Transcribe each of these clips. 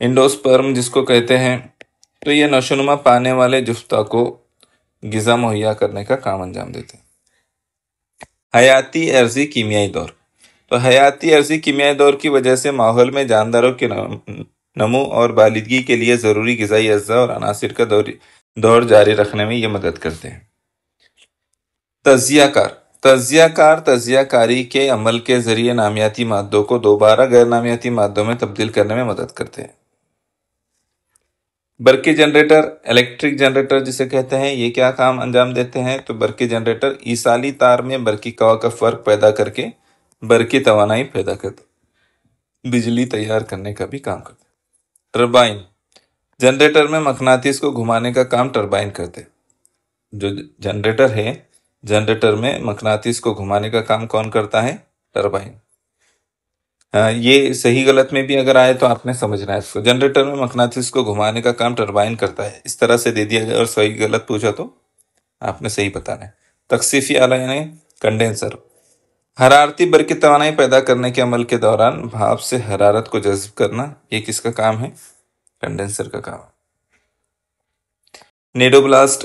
انڈوسپرم جس کو کہتے ہیں، تو یہ نشوونما پانے والے جفتہ کو غذا مہیا کرنے کا کام انجام دیتے ہیں۔ حیاتی عرضی کیمیائی دور۔ تو حیاتی عرضی کیمیائی دور کی وجہ سے ماحول میں جانداروں کے نمو اور بالغی کے لیے ضروری غذائی اجزاء اور عناصر کا دور جاری رکھنے میں یہ مدد کرتے ہیں۔ تجزیہ کار۔ تجزیہ کار تجزیہ کاری کے عمل کے ذریعے نامیاتی مادوں کو دوبارہ غیر نامیاتی مادوں میں تبدیل کرنے میں مدد کرتے ہیں۔ برقی جنریٹر، الیکٹرک جنریٹر جسے کہتے ہیں، یہ کیا کام انجام دیتے ہیں؟ تو برقی جنریٹر ایصالی تار میں برقی کوا کا فرق پیدا کر کے برقی توانائی پیدا کرتے، بجلی تیار کرنے کا بھی کام کرتے۔ ٹربائن، جنریٹر میں مقناطیس کو گھمانے کا کام ٹربائن کرتے۔ جو جنریٹر ہے، جنریٹر میں مقناطیس کو گھمانے کا کام کون کرتا ہے؟ ٹربائن۔ یہ صحیح غلط میں بھی اگر آئے تو آپ نے سمجھنا ہے اس کو۔ جنریٹر میں مقناطیس کو گھمانے کا کام ٹربائن کرتا ہے، اس طرح سے دے دیا جائے اور صحیح غلط پوچھا تو آپ نے صحیح بتانا ہے۔ تخصیفی آلہ یعنی کنڈینسر، حرارتی برقی توانائی پیدا کرنے کے عمل کے دوران بھاپ سے حرارت کو جذب کرنا، یہ کس کا کام ہے؟ کنڈینسر کا کام ہے۔ نیڈوبلاسٹ،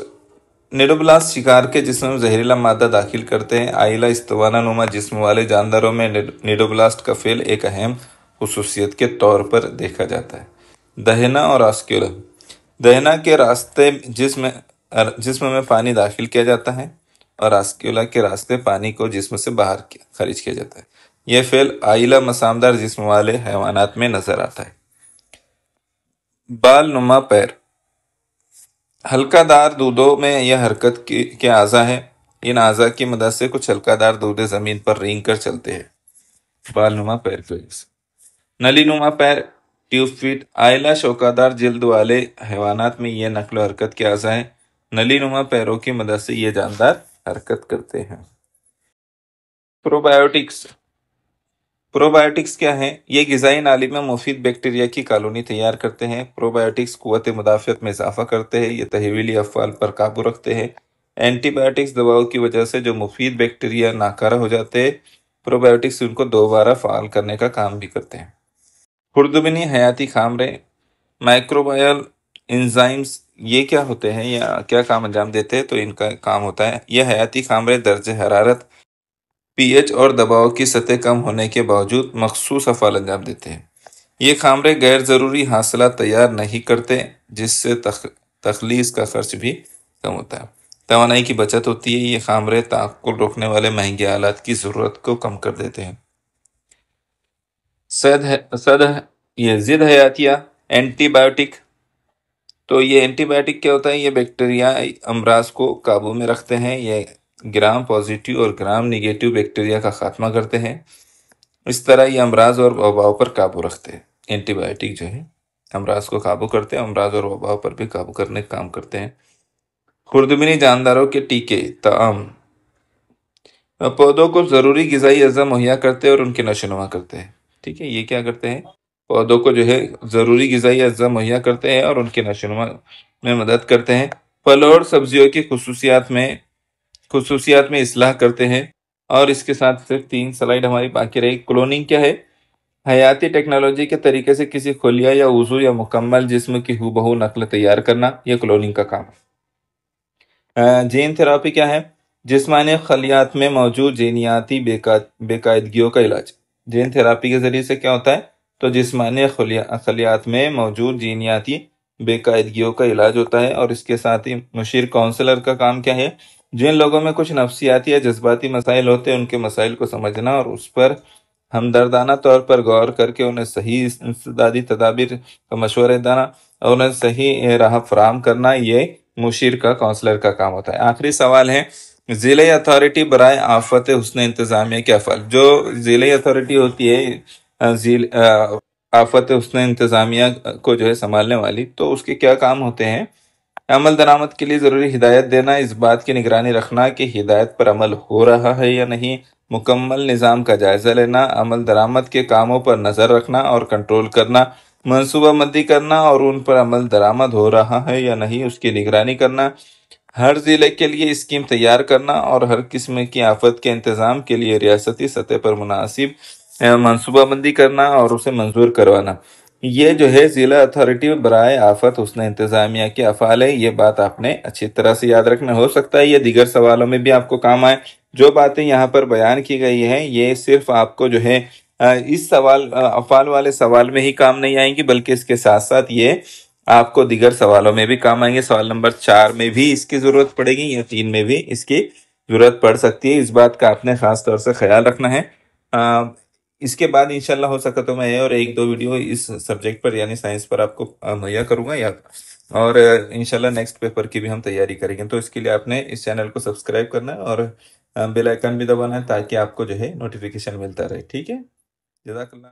نیڈوبلاسٹ شکار کے جسم میں زہریلا مادہ داخل کرتے ہیں۔ آئلہ استوانہ نما جسم والے جانداروں میں نیڈوبلاسٹ کا فعل ایک اہم خصوصیت کے طور پر دیکھا جاتا ہے۔ دہنا اور آسکیولا، دہنا کے راستے جسم میں پانی داخل کیا جاتا ہے اور آسکیولا کے راستے پانی کو جسم سے باہر خارج کیا جاتا ہے۔ یہ فعل آئلہ مسامدار جسم والے حیوانات میں نظر آتا ہے۔ بال نما پیر، حلقہ دار دودوں میں یہ حرکت کے اعضاء ہیں۔ ان اعضاء کی مدد سے کچھ حلقہ دار دودے زمین پر رینگ کر چلتے ہیں، بال نما پیر کی وجہ سے۔ نلی نما پیر، ٹیوب فیٹ، آئلہ شوکادار جلد والے حیوانات میں یہ نقل و حرکت کے اعضاء ہیں۔ نلی نما پیروں کی مدد سے یہ جاندار حرکت کرتے ہیں۔ پروبائیوٹکس، پروبائیوٹکس کیا ہیں؟ یہ غذائی نالی میں مفید بیکٹیریا کی کالونی تیار کرتے ہیں۔ پروبائیوٹکس قوت مدافعت میں اضافہ کرتے ہیں، یہ تحویلی افعال پر قابو رکھتے ہیں۔ اینٹی بائیوٹکس دواؤں کی وجہ سے جو مفید بیکٹیریا ناکارہ ہو جاتے ہیں، پروبائیوٹکس ان کو دوبارہ فعال کرنے کا کام بھی کرتے ہیں۔ خردبنی حیاتی خامرے، مائکروبائل انزائمز، یہ کیا ہوتے ہیں یا کیا کام انجام دیتے ہیں؟ تو ان کا کام ہوتا ہے، یہ حیاتی خامرے درجہ حرارت، پی ایچ اور دباؤ کی سطح کم ہونے کے باوجود مخصوص افعال انجام دیتے ہیں۔ یہ خامرے غیر ضروری حاصلات تیار نہیں کرتے، جس سے تخلیص کا خرچ بھی کم ہوتا ہے، توانائی کی بچت ہوتی ہے۔ یہ خامرے تعقل روکنے والے مہنگے آلات کی ضرورت کو کم کر دیتے ہیں۔ یہ ضد حیاتیہ، اینٹی بائیوٹک، تو یہ اینٹی بائیوٹک کیا ہوتا ہے؟ یہ بیکٹیریا امراض کو قابو میں رکھتے ہیں، یہ گرام پازیٹیو اور گرام نیگیٹیو بیکٹیریا کا خاتمہ کرتے ہیں۔ اس طرح یہ امراض اور وباؤں پر قابو رکھتے ہیں۔ اینٹی بائیوٹک جو ہے امراض کو قابو کرتے ہیں، امراض اور وباؤں پر بھی قابو کرنے کا کام کرتے ہیں۔ خردبنی جانداروں کے ٹیکے، طعام، پودوں کو ضروری غذائی اجزاء مہیا کرتے ہیں اور ان کی نشو و نما کرتے ہیں۔ ٹھیک ہے، یہ کیا کرتے ہیں؟ پودوں کو جو ہے ضروری غذائی اجزاء مہیا کرتے ہیں اور ان کی نشو و نما میں مدد کرتے ہیں۔ پھلوں اور سبزیوں کی خصوصیات میں اصلاح کرتے ہیں۔ اور اس کے ساتھ صرف 3 سلائیڈ ہماری باقی رہی۔ کلوننگ کیا ہے؟ حیاتی ٹیکنالوجی کے طریقے سے کسی خلیہ یا عضو یا مکمل جسم کی ہو بہو نقل تیار کرنا، یہ کلوننگ کا کام ہے۔ جین تھراپی کیا ہے؟ جسمانی خلیات میں موجود جینیاتی بے قاعدگیوں کا علاج۔ جین تھراپی کے ذریعے سے کیا ہوتا ہے؟ تو جسمانی خلیات میں موجود جینیاتی بے قاعدگیوں کا علاج ہوتا ہے۔ اور اس کے ساتھ ہی مشیر کونسلر کا کام کیا ہے؟ جن لوگوں میں کچھ نفسیاتی یا جذباتی مسائل ہوتے ہیں، ان کے مسائل کو سمجھنا اور اس پر ہمدردانہ طور پر غور کر کے انہیں صحیح انسدادی تدابیر کا مشورہ دینا اور انہیں صحیح راہ فراہم کرنا، یہ مشیر کا کونسلر کا کام ہوتا ہے۔ آخری سوال ہے، ضلعی اتھارٹی برائے آفت حسن انتظامیہ کے افعال۔ جو ضلعی اتھارٹی ہوتی ہے آفت حسن انتظامیہ کو جو ہے سنبھالنے والی، تو اس کے کیا کام ہوتے ہیں؟ عمل درآمد کے لیے ضروری ہدایت دینا، اس بات کی نگرانی رکھنا کہ ہدایت پر عمل ہو رہا ہے یا نہیں، مکمل نظام کا جائزہ لینا، عمل درآمد کے کاموں پر نظر رکھنا اور کنٹرول کرنا، منصوبہ بندی کرنا اور ان پر عمل درآمد ہو رہا ہے یا نہیں اس کی نگرانی کرنا، ہر ضلع کے لیے اسکیم تیار کرنا اور ہر قسم کی آفت کے انتظام کے لیے ریاستی سطح پر مناسب منصوبہ بندی کرنا اور اسے منظور کروانا۔ یہ جو ہے ضلع اتھارٹی برائے آفت حسن انتظامیہ کے افعال ہے. یہ بات آپ نے اچھی طرح سے یاد رکھنا. ہو سکتا ہے یہ دیگر سوالوں میں بھی آپ کو کام آئے. جو باتیں یہاں پر بیان کی گئی ہیں یہ صرف آپ کو جو ہے اس سوال افعال والے سوال میں ہی کام نہیں آئیں گی، بلکہ اس کے ساتھ ساتھ یہ آپ کو دیگر سوالوں میں بھی کام آئیں گے. سوال نمبر 4 میں بھی اس کی ضرورت پڑے گی یا 3 میں بھی اس کی ضرورت پڑ سکتی ہے. اس بات کا آپ نے خاص طور سے خیال رکھنا ہے. اس کے بعد انشاءاللہ ہو سکا تو میں اور 1-2 ویڈیو اس سبجیکٹ پر یعنی سائنس پر آپ کو مہیا کروں گا اور انشاءاللہ نیکسٹ پیپر کی بھی ہم تیاری کریں گے. تو اس کے لیے آپ نے اس چینل کو سبسکرائب کرنا ہے اور بیل آئیکن بھی دبانا ہے تاکہ آپ کو جو ہے نوٹیفیکیشن ملتا رہے. ٹھیک ہے، جزاک اللہ.